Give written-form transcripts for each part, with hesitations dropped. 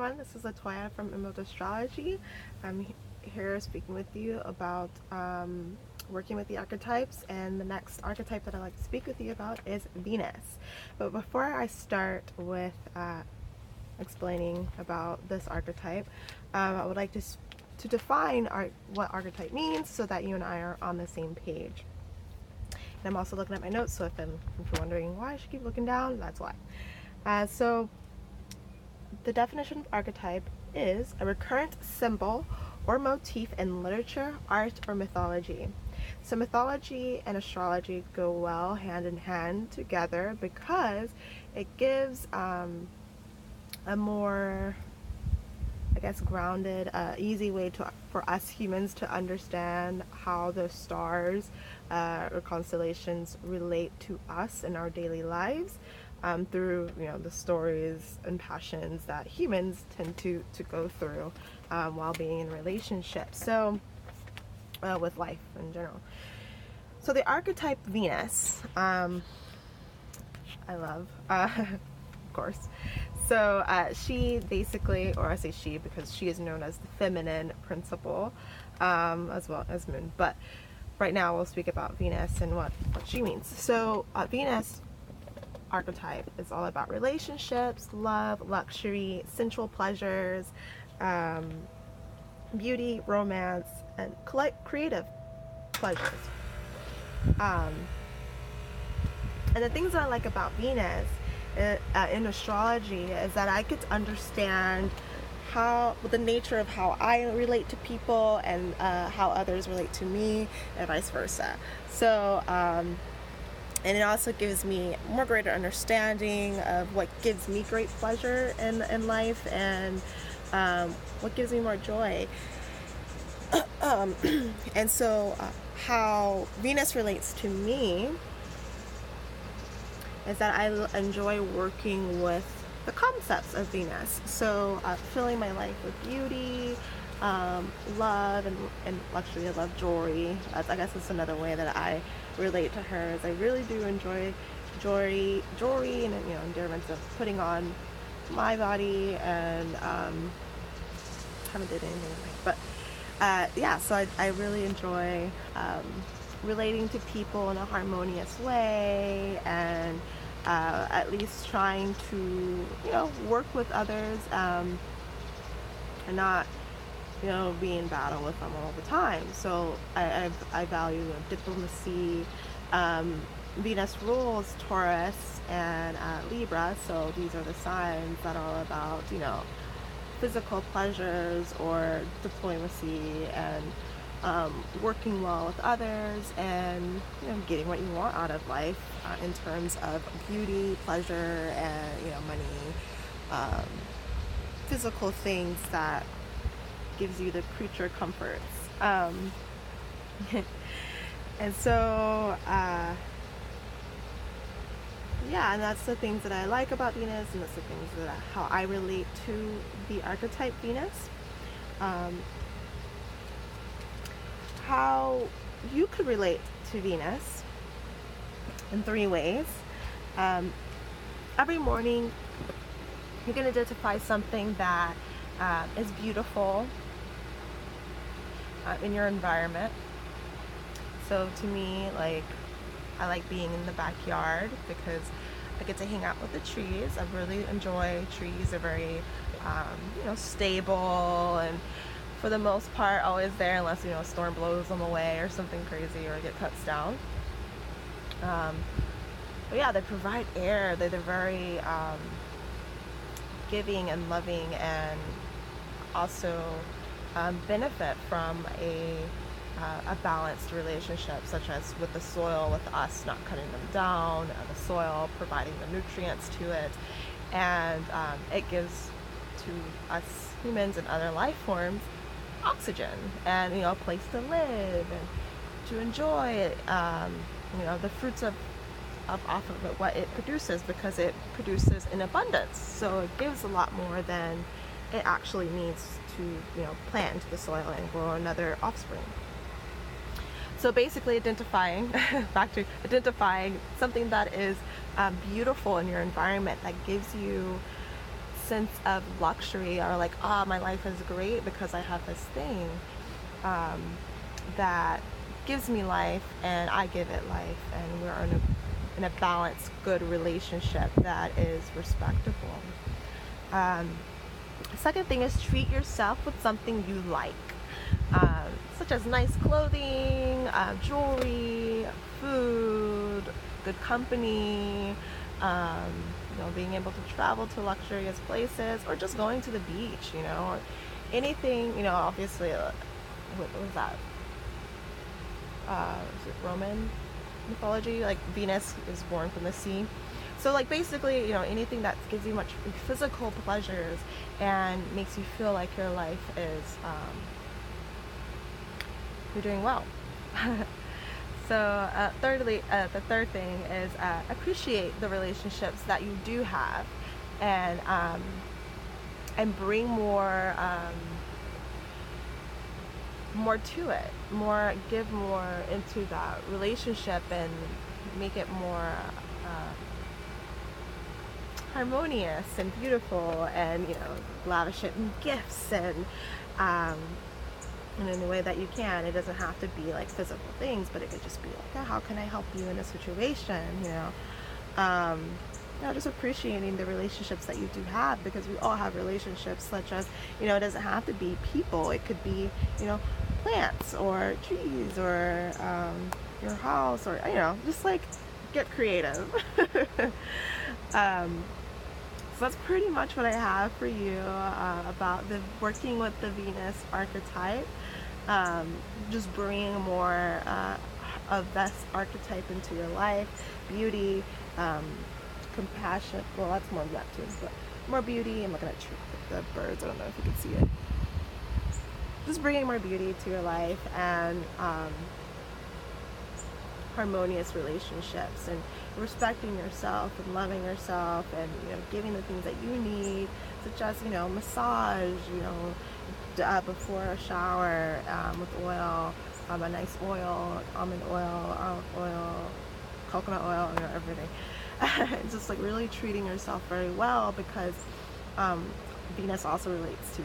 everyone, this is Latoya from Emerald Astrology. I'm here speaking with you about working with the archetypes, and the next archetype that I'd like to speak with you about is Venus. But before I start with explaining about this archetype, I would like to define what archetype means so that you and I are on the same page. And I'm also looking at my notes, so if you're wondering why I should keep looking down, that's why. So the definition of archetype is a recurrent symbol or motif in literature, art, or mythology. So mythology and astrology go well hand in hand together because it gives a more, I guess, grounded, easy way for us humans to understand how the stars or constellations relate to us in our daily lives. Through the stories and passions that humans tend to go through while being in relationships, so with life in general. So the archetype Venus, I love, of course. So she basically, or I say she because she is known as the feminine principle, as well as moon, but right now we'll speak about Venus and what she means. So Venus archetype is all about relationships, love, luxury, sensual pleasures, beauty, romance, and creative pleasures. And the things that I like about Venus in astrology is that I get to understand the nature of how I relate to people and how others relate to me, and vice versa. So and it also gives me more greater understanding of what gives me great pleasure in life, and what gives me more joy. And so how Venus relates to me is that I enjoy working with the concepts of Venus. So filling my life with beauty, love, and luxury. I love jewelry. I guess that's another way that I relate to her, is I really do enjoy jewelry and endearments of putting on my body, and haven't did anything with it, but yeah, so I really enjoy relating to people in a harmonious way, and at least trying to work with others, and not be in battle with them all the time. So I value diplomacy. Venus rules Taurus and Libra, so these are the signs that are about physical pleasures or diplomacy, and working well with others, and getting what you want out of life in terms of beauty, pleasure, and money, physical things that gives you the creature comforts. And so yeah, and that's the things that I like about Venus, and that's the things that how I relate to the archetype Venus. How you could relate to Venus in 3 ways. Every morning you're going to identify something that is beautiful in your environment. So to me, I like being in the backyard because I get to hang out with the trees. I really enjoy trees. They're very stable, and for the most part always there, unless a storm blows them away or something crazy, or get cuts down. But yeah, they provide air. They're very giving and loving, and also benefit from a balanced relationship, such as with the soil, with us not cutting them down, the soil providing the nutrients to it, and it gives to us humans and other life forms oxygen, and a place to live and to enjoy the fruits off of it, what it produces, because it produces in abundance. So it gives a lot more than it actually needs to plant into the soil and grow another offspring. So basically identifying something that is beautiful in your environment, that gives you sense of luxury, or like, oh, my life is great because I have this thing um, that gives me life and I give it life, and we're in a balanced, good relationship that is respectable. Um, Second thing is treat yourself with something you like, such as nice clothing, jewelry, food, good company, um, being able to travel to luxurious places, or just going to the beach, or anything, obviously, what was that? Is it Roman mythology? Like Venus is born from the sea. So like basically, anything that gives you much physical pleasures and makes you feel like your life is, you're doing well. So thirdly, the third thing is appreciate the relationships that you do have, and bring more to it, give more into that relationship, and make it more harmonious and beautiful, and lavish it in gifts, and in a way that you can. It doesn't have to be like physical things, but it could just be like, oh, how can I help you in a situation, just appreciating the relationships that you do have, because we all have relationships, such as, it doesn't have to be people. It could be, plants or trees, or your house, or, just like get creative. So that's pretty much what I have for you about working with the Venus archetype. Just bringing more of this archetype into your life. Beauty, compassion. Well, that's more Neptune, but more beauty. I'm looking at the birds. I don't know if you can see it. Just bringing more beauty to your life, and harmonious relationships, and respecting yourself and loving yourself, and giving the things that you need, such as massage, before a shower, with oil, a nice oil, almond oil, olive oil, coconut oil, everything. It's just like really treating yourself very well, because Venus also relates to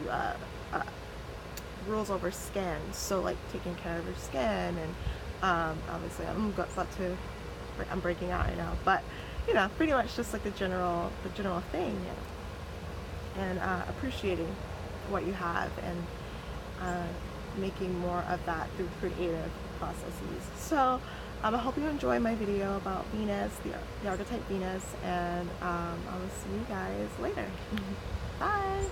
rules over skin, so like taking care of your skin, and obviously I'm breaking out right now, but pretty much just like the general thing, and appreciating what you have, and making more of that through creative processes. So I hope you enjoy my video about Venus, the archetype Venus, and I will see you guys later. Bye.